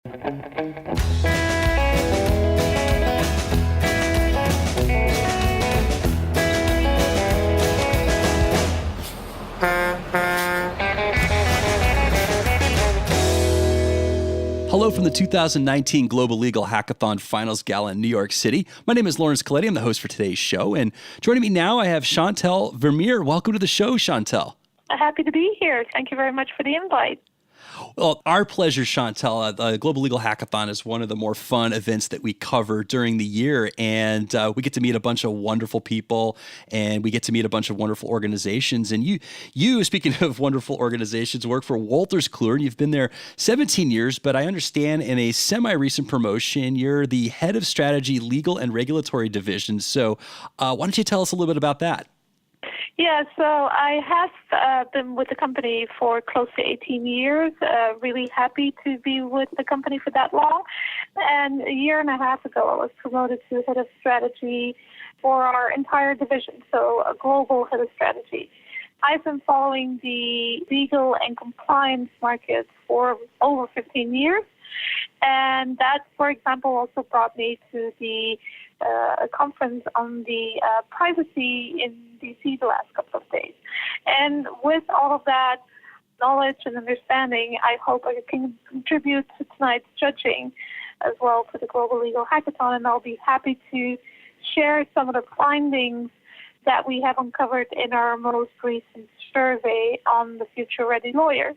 Hello from the 2019 Global Legal Hackathon Finals Gala in New York City. My name is Laurence Colletti. I'm the host for today's show. And joining me now, I have Chantal Vermeire. Welcome to the show, Chantal. Happy to be here. Thank you very much for the invite. Well, our pleasure, Chantal. The Global Legal Hackathon is one of the more fun events that we cover during the year, and we get to meet a bunch of wonderful people, and we get to meet a bunch of wonderful organizations. And you, speaking of wonderful organizations, work for Wolters Kluwer, and you've been there 17 years, but I understand in a semi-recent promotion, you're the head of strategy, legal, and regulatory division. So why don't you tell us a little bit about that? Yeah, so I have been with the company for close to 18 years, really happy to be with the company for that long. And a year and a half ago, I was promoted to head of strategy for our entire division, so a global head of strategy. I've been following the legal and compliance market for over 15 years. And that, for example, also brought me to the conference on the privacy in DC the last couple of days. And with all of that knowledge and understanding, I hope I can contribute to tonight's judging as well to the Global Legal Hackathon, and I'll be happy to share some of the findings that we have uncovered in our most recent survey on the future-ready lawyers.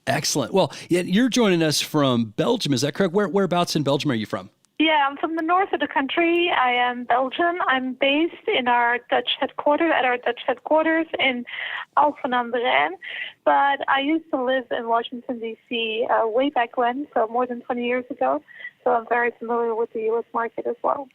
Excellent. Well, you're joining us from Belgium. Is that correct? Whereabouts in Belgium are you from? Yeah, I'm from the north of the country. I am Belgian. I'm based in our Dutch headquarters, in Alphen aan de Rijn. But I used to live in Washington, D.C. Way back when, so more than 20 years ago. So I'm very familiar with the U.S. market as well.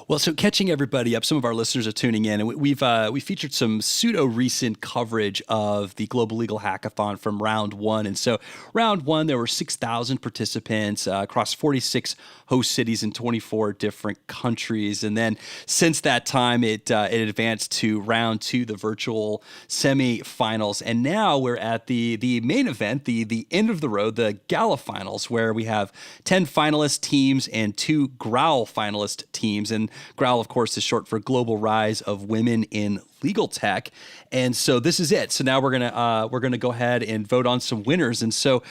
Well, so catching everybody up, some of our listeners are tuning in, and we featured some pseudo-recent coverage of the Global Legal Hackathon from round one. And so round one, there were 6,000 participants across 46 host cities in 24 different countries. And then since that time, it advanced to round two, the virtual semifinals. And now we're at the main event, the end of the road, the Gala finals, where we have 10 finalist teams and 2 Growl finalist teams. And Growl, of course, is short for Global Rise of Women in Legal Tech. And so this is it. So now we're gonna go ahead and vote on some winners. And so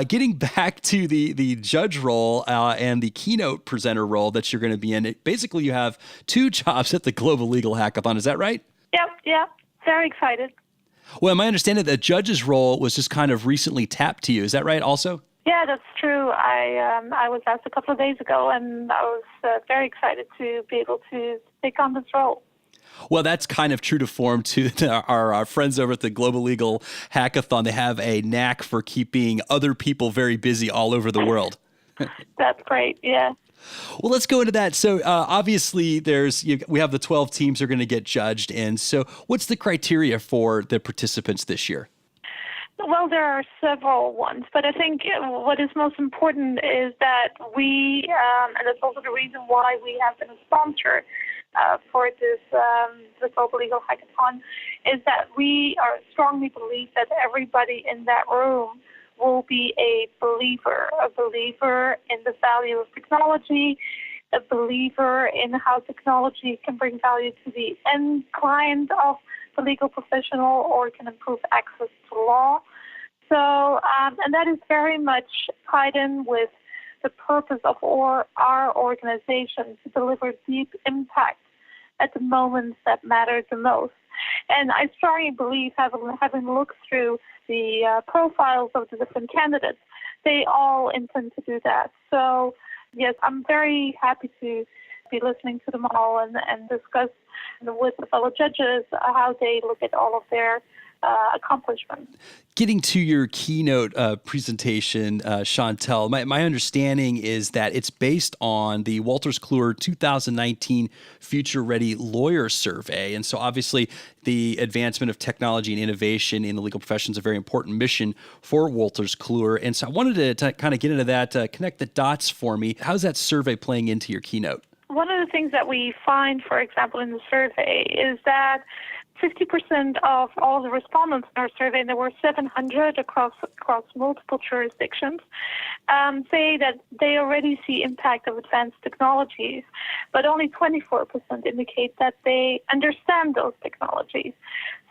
getting back to the judge role and the keynote presenter role that you're going to be in, basically you have 2 jobs at the Global Legal Hackathon. Is that right? Yeah. Very excited. Well, my understanding that the judge's role was just kind of recently tapped to you. Is that right also? Yeah, that's true. I was asked a couple of days ago, and I was very excited to be able to take on this role. Well, that's kind of true to form to our friends over at the Global Legal Hackathon. They have a knack for keeping other people very busy all over the world. That's great, yeah. Well, let's go into that. So obviously we have the 12 teams who are going to get judged. And so what's the criteria for the participants this year? Well, there are several ones, but I think what is most important is that we, and that's also the reason why we have been a sponsor for this the Global Legal Hackathon, is that we strongly believe that everybody in that room will be a believer in the value of technology, a believer in how technology can bring value to the end client of the legal professional or can improve access to law. So, and that is very much tied in with the purpose of our organization to deliver deep impact at the moments that matter the most. And I strongly believe, having looked through the profiles of the different candidates, they all intend to do that. So, yes, I'm very happy to be listening to them all and discuss with the fellow judges how they look at all of their accomplishments. Getting to your keynote presentation, Chantal, my understanding is that it's based on the Wolters Kluwer 2019 Future Ready Lawyer Survey. And so obviously the advancement of technology and innovation in the legal profession is a very important mission for Wolters Kluwer. And so I wanted to kind of get into that, connect the dots for me. How's that survey playing into your keynote? One of the things that we find, for example, in the survey is that 50% of all the respondents in our survey, and there were 700 across multiple jurisdictions, say that they already see impact of advanced technologies, but only 24% indicate that they understand those technologies.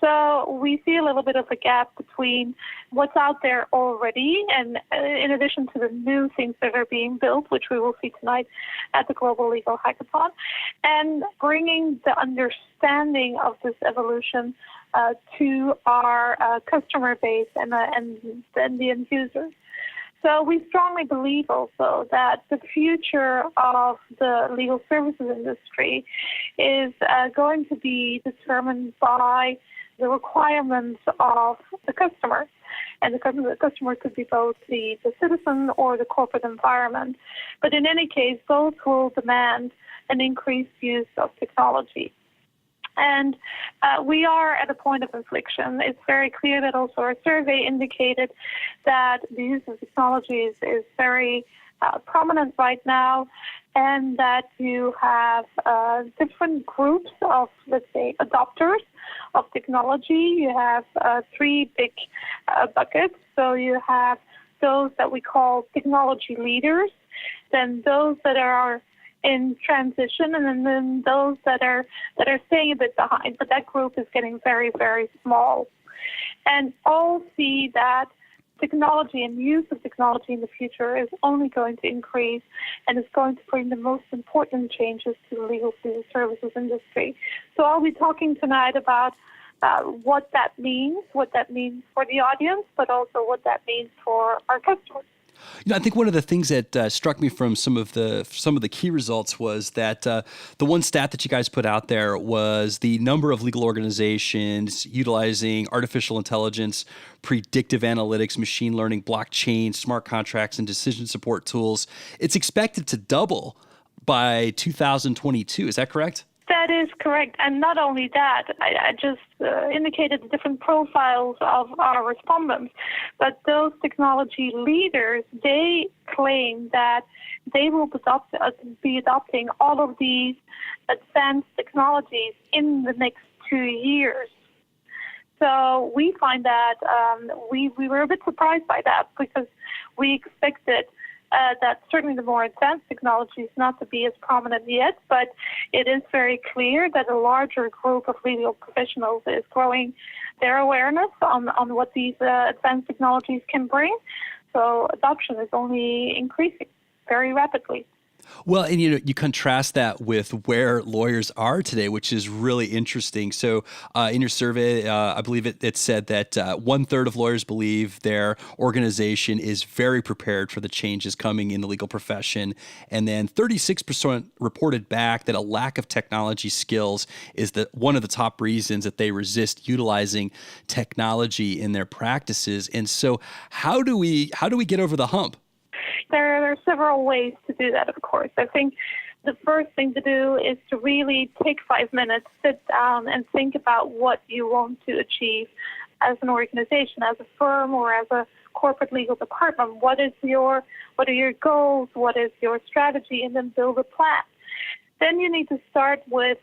So we see a little bit of a gap between what's out there already, and in addition to the new things that are being built, which we will see tonight at the Global Legal Hackathon, and bringing the understanding of this evolution to our customer base and the end users. So we strongly believe also that the future of the legal services industry is going to be determined by the requirements of the customer. And the customer could be both the citizen or the corporate environment. But in any case, both will demand an increased use of technology. And we are at a point of inflection. It's very clear that also our survey indicated that the use of technologies is very prominent right now, and that you have different groups of, let's say, adopters of technology. You have three big buckets. So you have those that we call technology leaders, then those that are in transition, and then those that are staying a bit behind. But that group is getting very, very small. And all see that technology and use of technology in the future is only going to increase and is going to bring the most important changes to the legal services industry. So I'll be talking tonight about what that means for the audience, but also what that means for our customers. I think one of the things that struck me from some of the key results was that the one stat that you guys put out there was the number of legal organizations utilizing artificial intelligence, predictive analytics, machine learning, blockchain, smart contracts, and decision support tools. It's expected to double by 2022. Is that correct? That is correct. And not only that, I just indicated the different profiles of our respondents, but those technology leaders, they claim that they will be adopting all of these advanced technologies in the next 2 years. So we find that we were a bit surprised by that, because we expected that certainly the more advanced technologies not to be as prominent yet, but it is very clear that a larger group of legal professionals is growing their awareness on what these advanced technologies can bring. So adoption is only increasing very rapidly. Well, and you contrast that with where lawyers are today, which is really interesting. So in your survey, I believe it said that 1/3 of lawyers believe their organization is very prepared for the changes coming in the legal profession. And then 36% reported back that a lack of technology skills is one of the top reasons that they resist utilizing technology in their practices. And so how do we get over the hump? There are several ways to do that, of course. I think the first thing to do is to really take 5 minutes, sit down, and think about what you want to achieve as an organization, as a firm, or as a corporate legal department. What are your goals? What is your strategy? And then build a plan. Then you need to start with,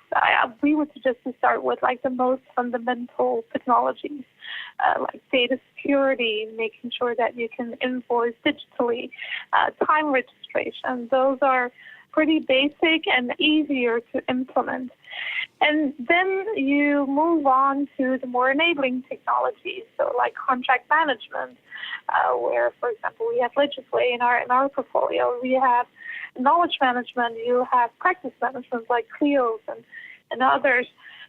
we would suggest to start with like the most fundamental technologies, like data security, making sure that you can invoice digitally, time registration. Those are pretty basic and easier to implement. And then you move on to the more enabling technologies, so like contract management, where, for example, we have Legislate in our portfolio. We have knowledge management, you have practice management like Clios and others.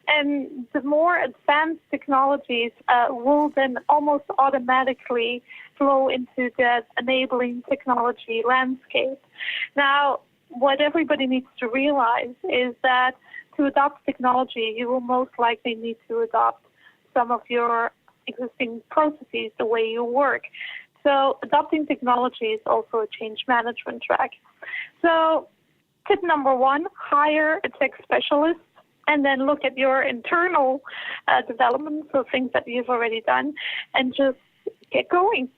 And the more advanced technologies will then almost automatically flow into that enabling technology landscape. Now, what everybody needs to realize is that to adopt technology, you will most likely need to adopt some of your existing processes, the way you work. So adopting technology is also a change management track. So tip number one, hire a tech specialist, and then look at your internal development, so things that you've already done, and just get going.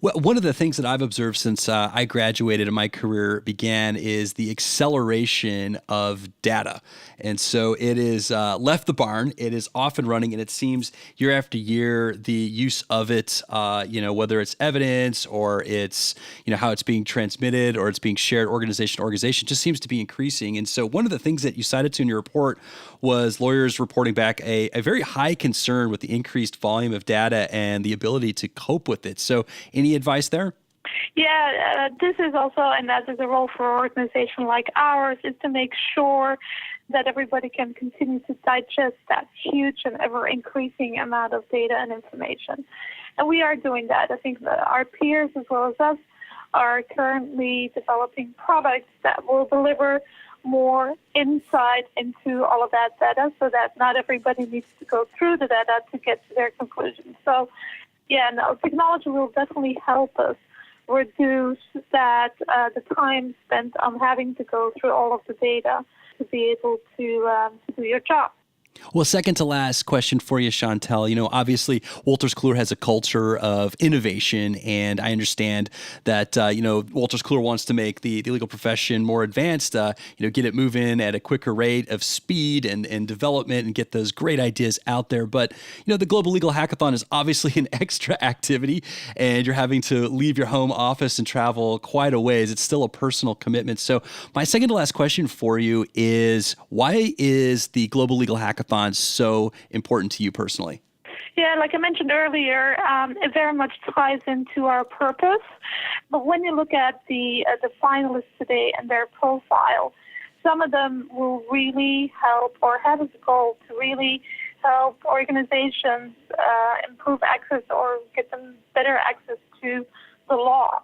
Well, one of the things that I've observed since I graduated and my career began is the acceleration of data. And so it is left the barn, it is off and running, and it seems year after year, the use of it, whether it's evidence or it's, how it's being transmitted or it's being shared organization to organization, just seems to be increasing. And so one of the things that you cited to in your report was lawyers reporting back a very high concern with the increased volume of data and the ability to cope with it. So any advice there? Yeah, this is also, and that is a role for an organization like ours, is to make sure that everybody can continue to digest that huge and ever-increasing amount of data and information. And we are doing that. I think that our peers, as well as us, are currently developing products that will deliver more insight into all of that data so that not everybody needs to go through the data to get to their conclusions. So, technology will definitely help us reduce the time spent on having to go through all of the data to be able to do your job. Well, second to last question for you, Chantal. Obviously, Wolters Kluwer has a culture of innovation, and I understand that, Wolters Kluwer wants to make the legal profession more advanced, get it moving at a quicker rate of speed and development and get those great ideas out there. But, the Global Legal Hackathon is obviously an extra activity, and you're having to leave your home office and travel quite a ways. It's still a personal commitment. So my second to last question for you is, why is the Global Legal Hackathon so important to you personally? Yeah, like I mentioned earlier, it very much ties into our purpose. But when you look at the finalists today and their profile, some of them will really help or have as a goal to really help organizations improve access or get them better access to the law.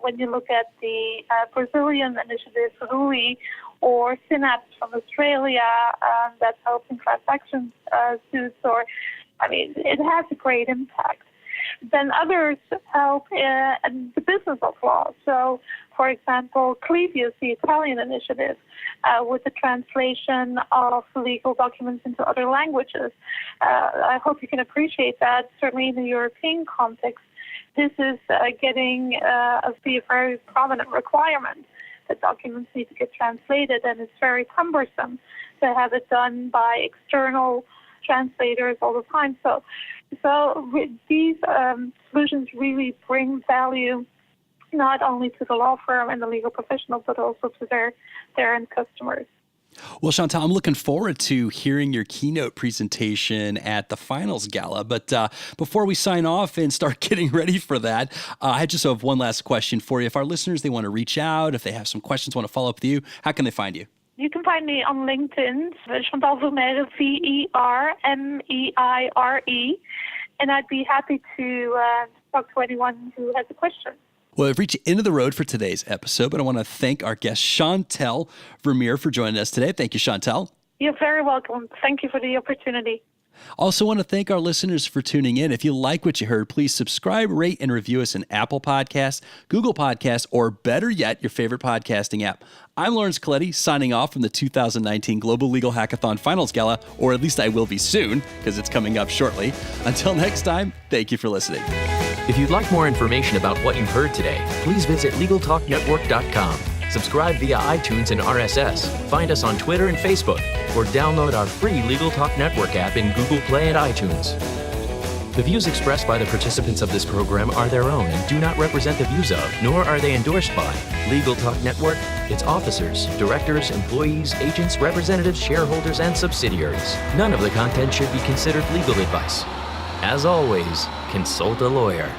When you look at the Brazilian initiative, RUI, or Synapse from Australia, that's helping class action suits, it has a great impact. Then others help in the business of law. So, for example, Clivius, the Italian initiative, with the translation of legal documents into other languages. I hope you can appreciate that, certainly in the European context. This is getting to be a very prominent requirement. The documents need to get translated, and it's very cumbersome to have it done by external translators all the time. So these solutions really bring value not only to the law firm and the legal professional, but also to their end customers. Well, Chantal, I'm looking forward to hearing your keynote presentation at the Finals Gala. But before we sign off and start getting ready for that, I just have one last question for you. If our listeners, they want to reach out, if they have some questions, want to follow up with you, how can they find you? You can find me on LinkedIn, Chantal Vermeire, Vermeire, and I'd be happy to talk to anyone who has a question. Well, we've reached the end of the road for today's episode, but I want to thank our guest, Chantal Vermeire, for joining us today. Thank you, Chantal. You're very welcome. Thank you for the opportunity. Also want to thank our listeners for tuning in. If you like what you heard, please subscribe, rate, and review us in Apple Podcasts, Google Podcasts, or better yet, your favorite podcasting app. I'm Laurence Colletti, signing off from the 2019 Global Legal Hackathon Finals Gala, or at least I will be soon, because it's coming up shortly. Until next time, thank you for listening. If you'd like more information about what you've heard today, please visit LegalTalkNetwork.com. Subscribe via iTunes and RSS. Find us on Twitter and Facebook, or download our free Legal Talk Network app in Google Play and iTunes. The views expressed by the participants of this program are their own and do not represent the views of, nor are they endorsed by, Legal Talk Network, its officers, directors, employees, agents, representatives, shareholders, and subsidiaries. None of the content should be considered legal advice. As always, consult a lawyer.